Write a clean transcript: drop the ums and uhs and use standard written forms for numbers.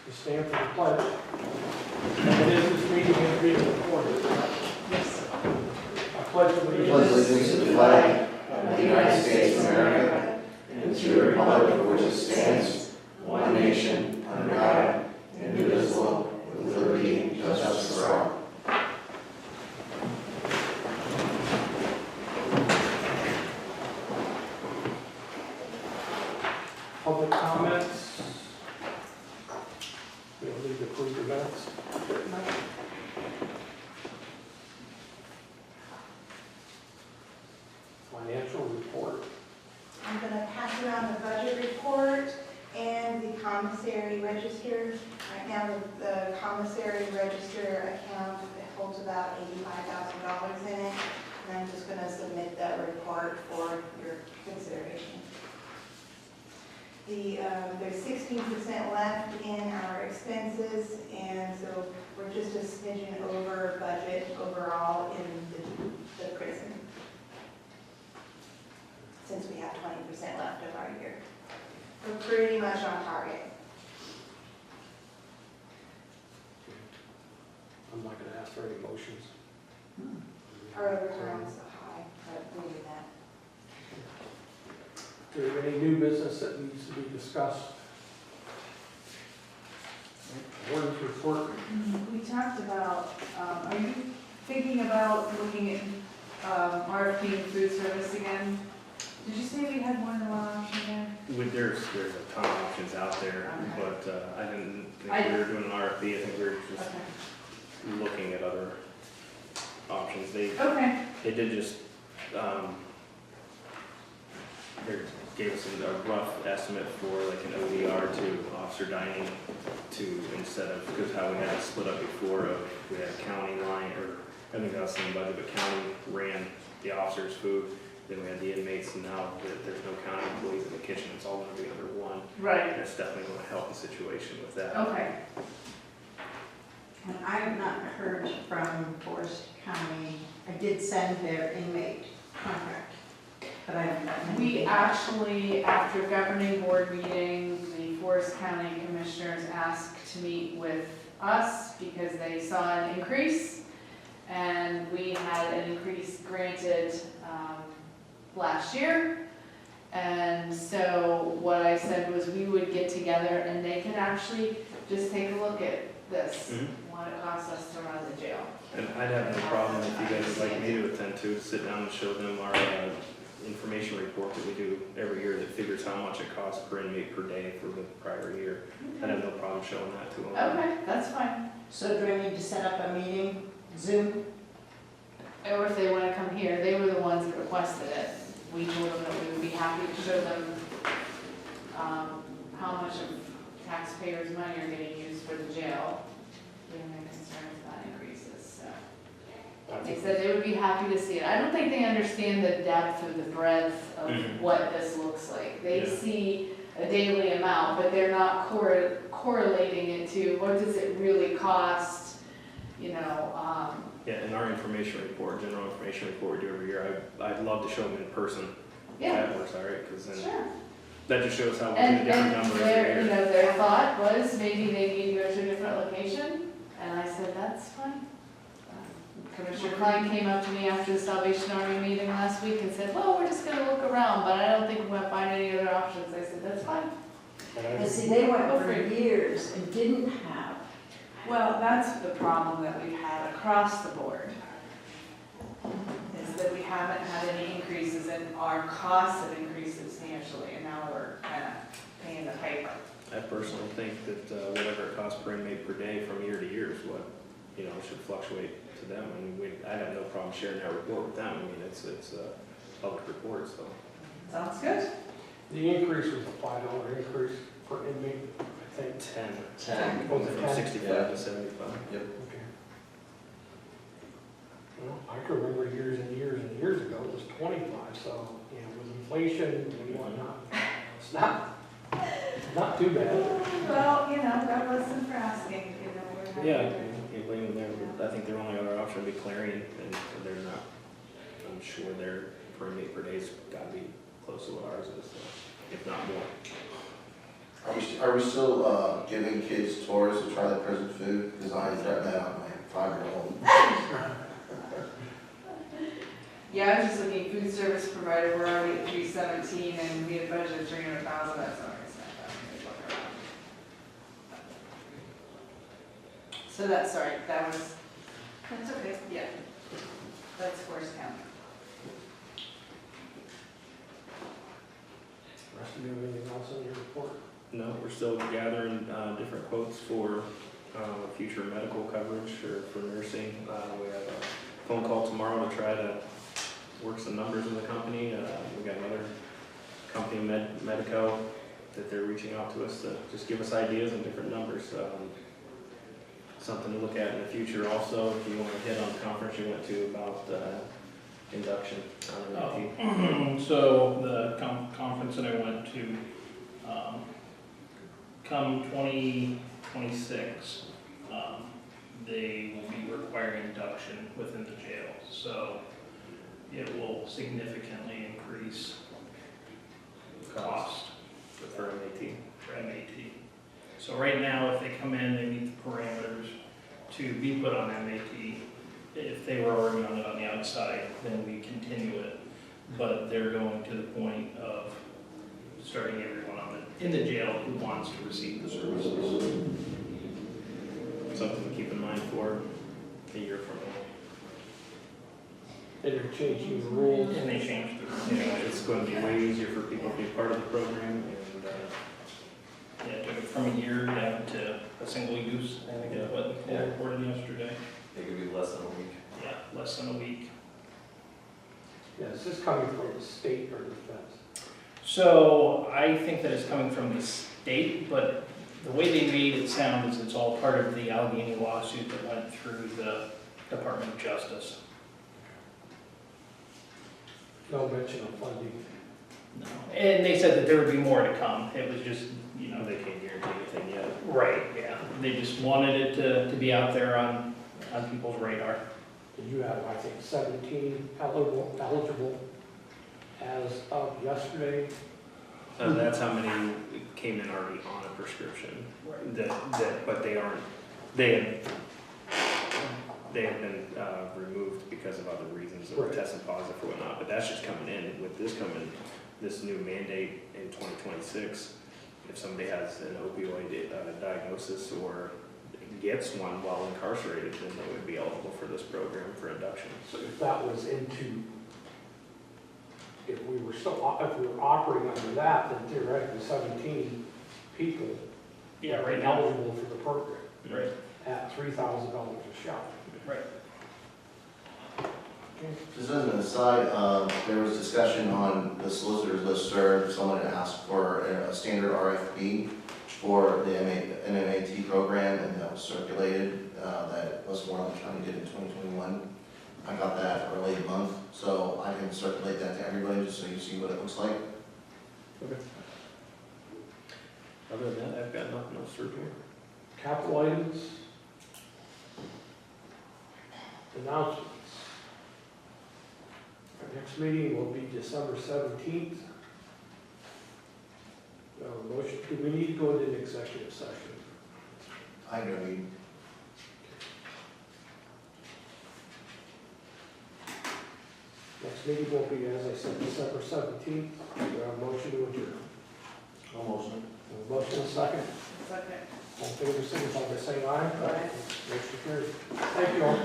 to stand for the pledge. And it is this meeting is being recorded. Yes. I pledge allegiance to the flag of the United States of America and to the republic for which it stands, one nation, under God, indivisible, with liberty and justice for all. Public comments. We'll leave the approved the minutes. Financial report. I'm going to pass around the budget report and the commissary register. Right now, the commissary register account holds about $85,000 in it, and I'm just going to submit that report for your consideration. There's 16% left in our expenses, and so we're just a smidgen over budget overall in the prison, since we have 20% left of our year. We're pretty much on target. I'm not going to ask for any motions. Our overtime's high, but we'll do that. Do you have any new business that needs to be discussed? Warden's report. We talked about, are you thinking about looking at RFP and food service again? Did you say we had more than one option there? There's a ton of options out there, Okay. but I didn't think we were doing an RFP. I think we were just Okay. looking at other options. They did just, they gave us a rough estimate for like an ODR to officer dining to, instead of, because how we had it split up before of, we had county line, or I think that was the same budget, but county ran the officers' food. Then we had the inmates, and now that there's no county employees in the kitchen, it's all gonna be under one. Right. And it's definitely gonna help the situation with that. Okay. And I have not heard from Forest County. I did send their inmate contract, but I haven't gotten anything. We actually, after governing board meeting, the Forest County Commissioners asked to meet with us because they saw an increase, and we had an increase granted last year. And so what I said was we would get together and they could actually just take a look at this, what it costs us to run the jail. And I'd have no problem if you guys would like me to attend to, sit down and show them our information report that we do every year that figures how much it costs per inmate per day for the prior year. I'd have no problem showing that to them. Okay, that's fine. So do I need to set up a meeting, Zoom? Or if they want to come here, they were the ones that requested it. We told them that we would be happy to show them how much of taxpayers' money are getting used for the jail, given their concerns about increases, so. They said they would be happy to see it. I don't think they understand the depth or the breadth of what this looks like. They see a daily amount, but they're not correlating it to what does it really cost, you know. Yeah, in our information report, general information report we do every year, I'd love to show them in person. Yeah. That works all right, because then Sure. that just shows how we're in a different number every their, year. their thought was maybe they need to go to a different location, and I said, that's fine. Commissioner Klein came up to me after the Salvation Army meeting last week and said, well, we're just gonna look around, but I don't think we're gonna find any other options. I said, that's fine. And see, they went for years and didn't have. Well, that's the problem that we've had across the board, is that we haven't had any increases and our costs have increased substantially, and now we're kind of paying the piper. I personally think that whatever it costs per inmate per day from year to year is what, should fluctuate to them. I mean, I have no problem sharing that report with them. I mean, it's a public report, so. Sounds good. The increase was a $5 increase per inmate, I think. 10. Was it From 10? 65 to 75. Yep. Okay. Well, I can remember years and years and years ago, it was 25, so, with inflation and whatnot, it's not too bad. Well, God bless them for asking, we're happy Yeah, to- can't blame them there. I think their only other option would be Clarion, and they're not, I'm sure their per inmate per day's gotta be close to what ours is, so, if not more. Are we still giving kids tours to try the prison food? Because I tried that on my 5-year-old. Yeah, I was just looking, food service provider, we're already at 317 and we had budgeted 300,000, that's already spent, that's look around. So that's, sorry, that was, that's okay, yeah. That's Forest County. Rest of you have anything else on your report? No, we're still gathering different quotes for future medical coverage for nursing. We have a phone call tomorrow to try to work some numbers in the company. We've got another company, Medico, that they're reaching out to us to just give us ideas and different numbers. Something to look at in the future also, if you want to hit on the conference you went to about induction on MIT. So the conference that I went to, come 2026, they will be requiring induction within the jail. So it will significantly increase cost For MAT. for MAT. So right now, if they come in, they meet the parameters to be put on MAT. If they were already on it on the outside, then we continue it. But they're going to the point of starting everyone on in the jail who wants to receive the services. Something to keep in mind for a year from now. And you're changing the rules. And they changed the Yeah, it's going to be way easier for people to be part of the program, and yeah, it took it from a year down to a single use. I think is what Nicole reported yesterday. It could be less than a week. Yeah, less than a week. Yeah, is this coming from the state or the feds? So I think that it's coming from the state, but the way they made it sound is it's all part of the Allegheny lawsuit that went through the Department of Justice. No mention of funding. No. And they said that there would be more to come. It was just, you know, they can't guarantee anything yet. right, yeah. They just wanted it to be out there on people's radar. And you have, I think, 17 eligible as of yesterday. That's how many came in already on a prescription. But they aren't, they have been removed because of other reasons, or Right. testing positive or whatnot, but that's just coming in. With this new mandate in 2026, if somebody has an opioid diagnosis or gets one while incarcerated, then they would be eligible for this program for induction. So if that was if we were operating under that, then theoretically 17 people Yeah, would right be now. eligible for the program Right, at $3,000 a shot. right. Just as an aside, there was discussion on the solicitor's listserv. Someone had asked for a standard RFP for the NMAT program, and that was circulated. That was Warden County did in 2021. I got that early in the month, so I can circulate that to everybody just so you see what it looks like. Okay. Other than that, I've got nothing else to report. Capital items. Announcements. Our next meeting will be December 17th. Motion, do we need to go into an executive session? I agree. Next meeting will be, as I said, December 17th. We have a motion to adjourn. Almost. A motion and a second. Second. All in favor, signify by saying aye. Aye. Motion carried. Thank you all.